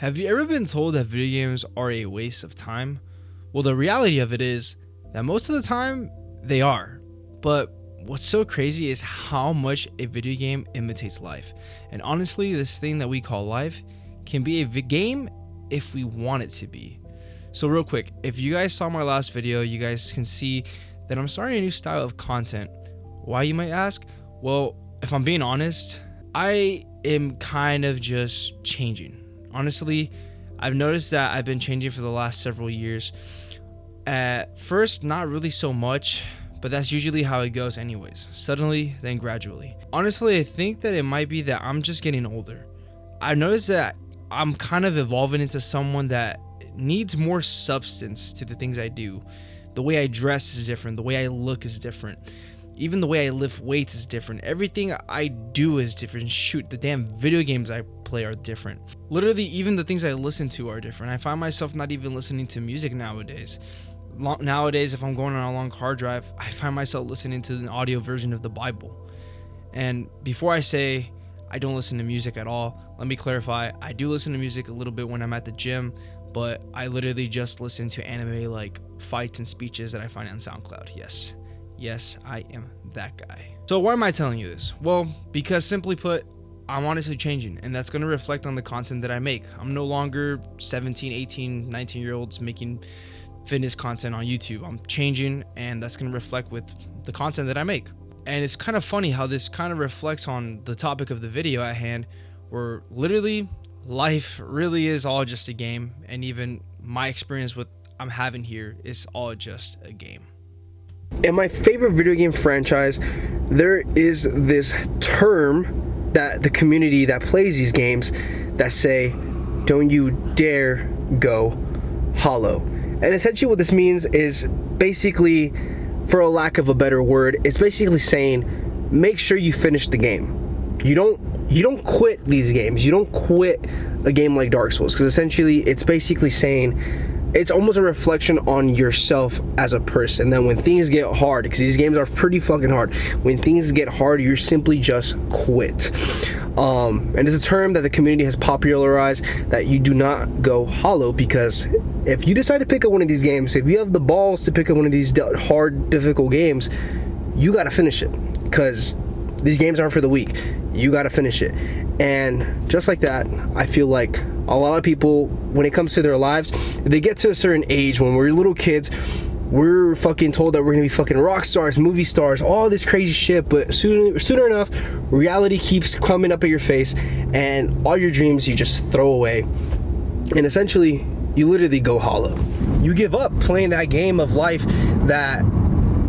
Have you ever been told that video games are a waste of time? Well, the reality of it is that most of the time they are. But what's so crazy is how much a video game imitates life. And honestly, this thing that we call life can be a game if we want it to be. So real quick, if you guys saw my last video, you guys can see that I'm starting a new style of content. Why, you might ask? Well, if I'm being honest, I am kind of just changing. Honestly, I've noticed that I've been changing for the last several years. At first, not really so much, but that's usually how it goes anyways. Suddenly, then gradually. Honestly, I think that it might be that I'm just getting older. I've noticed that I'm kind of evolving into someone that needs more substance to the things I do. The way I dress is different. The way I look is different. Even the way I lift weights is different. Everything I do is different. Shoot, the damn video games I play are different. Literally, even the things I listen to are different. I find myself not even listening to music nowadays. Nowadays, if I'm going on a long car drive, I find myself listening to an audio version of the Bible. And before I say I don't listen to music at all, let me clarify. I do listen to music a little bit when I'm at the gym, but I literally just listen to anime like fights and speeches that I find on SoundCloud. Yes, I am that guy. So why am I telling you this? Well, because simply put, I'm honestly changing, and that's going to reflect on the content that I make. I'm no longer 17, 18, 19-year-olds making fitness content on YouTube. I'm changing, and that's going to reflect with the content that I make. And it's kind of funny how this kind of reflects on the topic of the video at hand, where literally life really is all just a game, and even my experience with I'm having here is all just a game. In my favorite video game franchise, there is this term that the community that plays these games that say, don't you dare go hollow. And essentially what this means is basically, for a lack of a better word, it's basically saying, make sure you finish the game. You don't quit these games. You don't quit a game like Dark Souls, because essentially it's basically saying, it's almost a reflection on yourself as a person. Then when things get hard, because these games are pretty fucking hard, when things get hard, you simply just quit. And it's a term that the community has popularized, that you do not go hollow, because if you decide to pick up one of these games, if you have the balls to pick up one of these hard, difficult games, you gotta finish it, because these games aren't for the weak. You gotta finish it. And just like that, I feel like a lot of people, when it comes to their lives, they get to a certain age. When we're little kids, we're fucking told that we're gonna be fucking rock stars, movie stars, all this crazy shit, but sooner enough, reality keeps coming up at your face, and all your dreams you just throw away, and essentially you literally go hollow. You give up playing that game of life that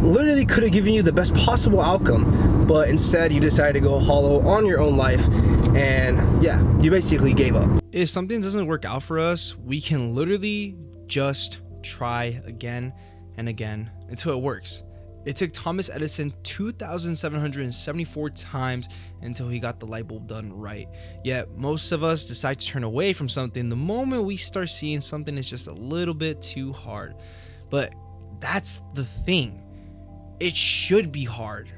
literally could have given you the best possible outcome, but instead you decided to go hollow on your own life, and yeah, you basically gave up. If something doesn't work out for us, we can literally just try again and again until it works. It took Thomas Edison 2,774 times until he got the light bulb done right. Yet most of us decide to turn away from something the moment we start seeing something is just a little bit too hard. But that's the thing. It should be hard.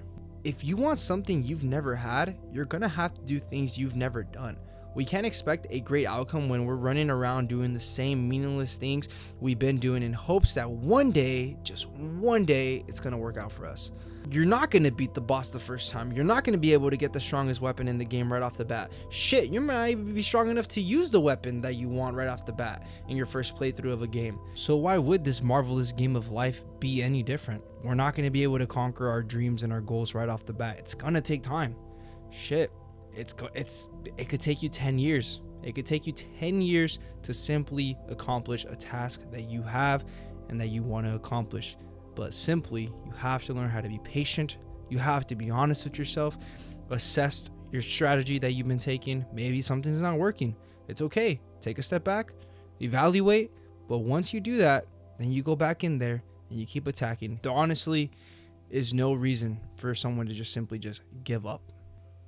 If you want something you've never had, you're gonna have to do things you've never done. We can't expect a great outcome when we're running around doing the same meaningless things we've been doing in hopes that one day, just one day, it's gonna work out for us. You're not gonna beat the boss the first time. You're not gonna be able to get the strongest weapon in the game right off the bat. Shit, you might not even be strong enough to use the weapon that you want right off the bat in your first playthrough of a game. So why would this marvelous game of life be any different? We're not gonna be able to conquer our dreams and our goals right off the bat. It's gonna take time. Shit. It could take you 10 years. It could take you 10 years to simply accomplish a task that you have and that you want to accomplish. But simply, you have to learn how to be patient. You have to be honest with yourself, assess your strategy that you've been taking. Maybe something's not working. It's okay. Take a step back, evaluate. But once you do that, then you go back in there and you keep attacking. There honestly is no reason for someone to just simply just give up.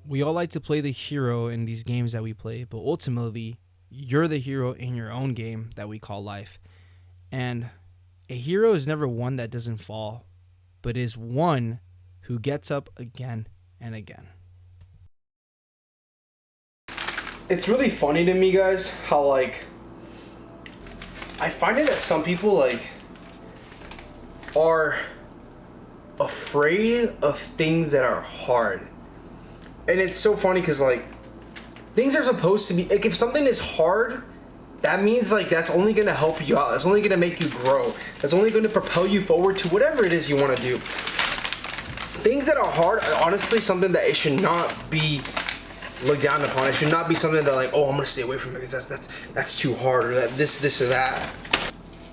We all like to play the hero in these games that we play, but ultimately, you're the hero in your own game that we call life. And a hero is never one that doesn't fall, but is one who gets up again and again. It's really funny to me, guys, how like I find it that some people like are afraid of things that are hard. And it's so funny because like things are supposed to be like, if something is hard, that means like that's only gonna help you out. That's only gonna make you grow. That's only gonna propel you forward to whatever it is you want to do. Things that are hard are honestly something that it should not be looked down upon. It should not be something that like, oh, I'm gonna stay away from it because that's too hard, or that this or that.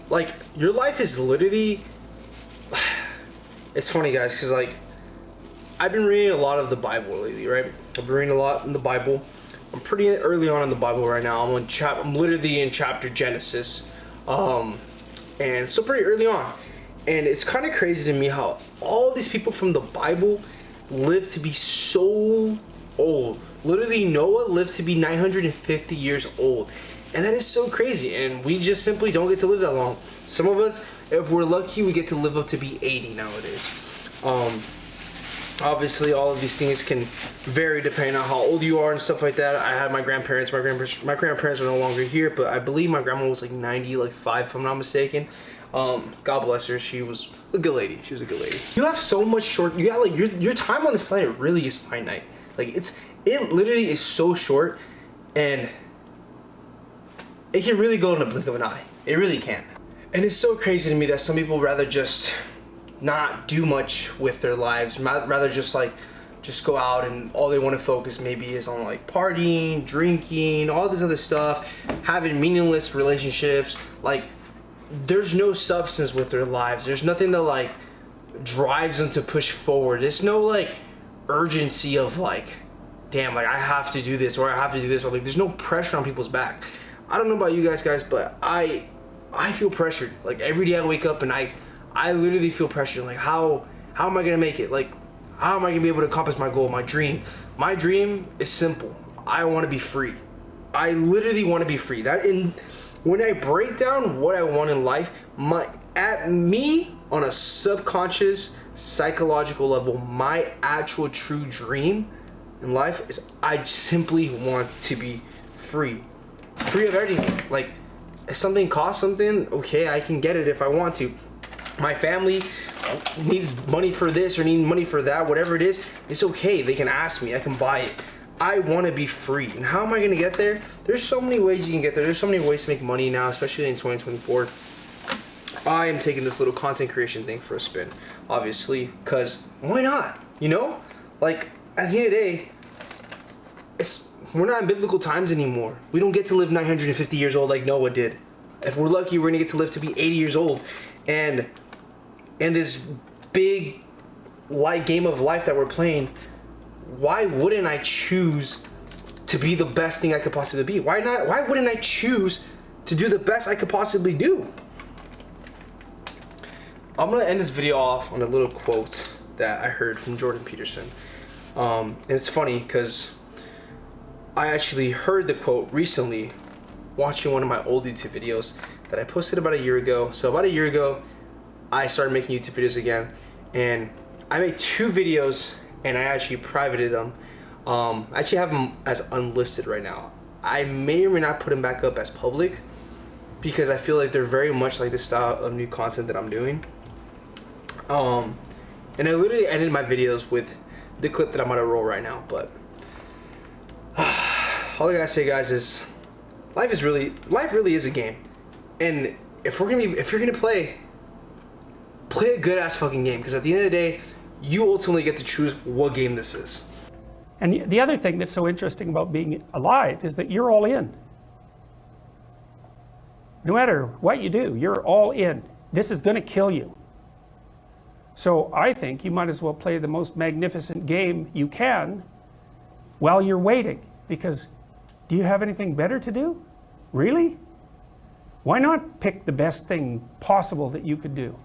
Like your life is literally. It's funny, guys, because like I've been reading a lot of the Bible lately, right? I've been reading a lot in the Bible. I'm pretty early on in the Bible right now. I'm literally in chapter Genesis, and so pretty early on. And it's kind of crazy to me how all these people from the Bible live to be so old. Literally, Noah lived to be 950 years old, and that is so crazy. And we just simply don't get to live that long. Some of us, if we're lucky, we get to live up to be 80 nowadays. Obviously, all of these things can vary depending on how old you are and stuff like that. I had my grandparents. My grandparents are no longer here, but I believe my grandma was like 90, like 5, if I'm not mistaken. God bless her. She was a good lady. She was a good lady. You have so much short. You got like your time on this planet really is finite. Like it literally is so short, and it can really go in a blink of an eye. It really can. And it's so crazy to me that some people rather just not do much with their lives, rather just go out and all they want to focus maybe is on like partying, drinking, all this other stuff, having meaningless relationships. Like there's no substance with their lives. There's nothing that like drives them to push forward. There's no like urgency of like, damn, like I have to do this or I have to do this, or like there's no pressure on people's back. I don't know about you guys, but I feel pressured. Like every day I wake up and I literally feel pressured. Like how am I gonna make it? Like how am I gonna be able to accomplish my goal, my dream? My dream is simple. I want to be free. I literally want to be free. When I break down what I want in life, at me on a subconscious psychological level, my actual true dream in life is I simply want to be free of everything. Like if something costs something, okay, I can get it if I want to. My family needs money for this or need money for that, whatever it is, it's okay. They can ask me, I can buy it. I want to be free. And how am I going to get there? There's so many ways you can get there. There's so many ways to make money now, especially in 2024. I am taking this little content creation thing for a spin, obviously, because why not? You know? Like, at the end of the day, we're not in biblical times anymore. We don't get to live 950 years old like Noah did. If we're lucky, we're going to get to live to be 80 years old. And this big game of life that we're playing, why wouldn't I choose to be the best thing I could possibly be? Why not? Why wouldn't I choose to do the best I could possibly do? I'm gonna end this video off on a little quote that I heard from Jordan Peterson. And it's funny because I actually heard the quote recently watching one of my old YouTube videos that I posted about a year ago. So about a year ago, I started making YouTube videos again, and I made 2 videos and I actually privated them. I actually have them as unlisted right now. I may or may not put them back up as public because I feel like they're very much like the style of new content that I'm doing. And I literally ended my videos with the clip that I'm gonna roll right now. But all I gotta say, guys, is life really is a game, and if you're gonna play a good ass fucking game, because at the end of the day, you ultimately get to choose what game this is. And the other thing that's so interesting about being alive is that you're all in. No matter what you do, you're all in. This is going to kill you. So I think you might as well play the most magnificent game you can while you're waiting. Because do you have anything better to do? Really? Why not pick the best thing possible that you could do?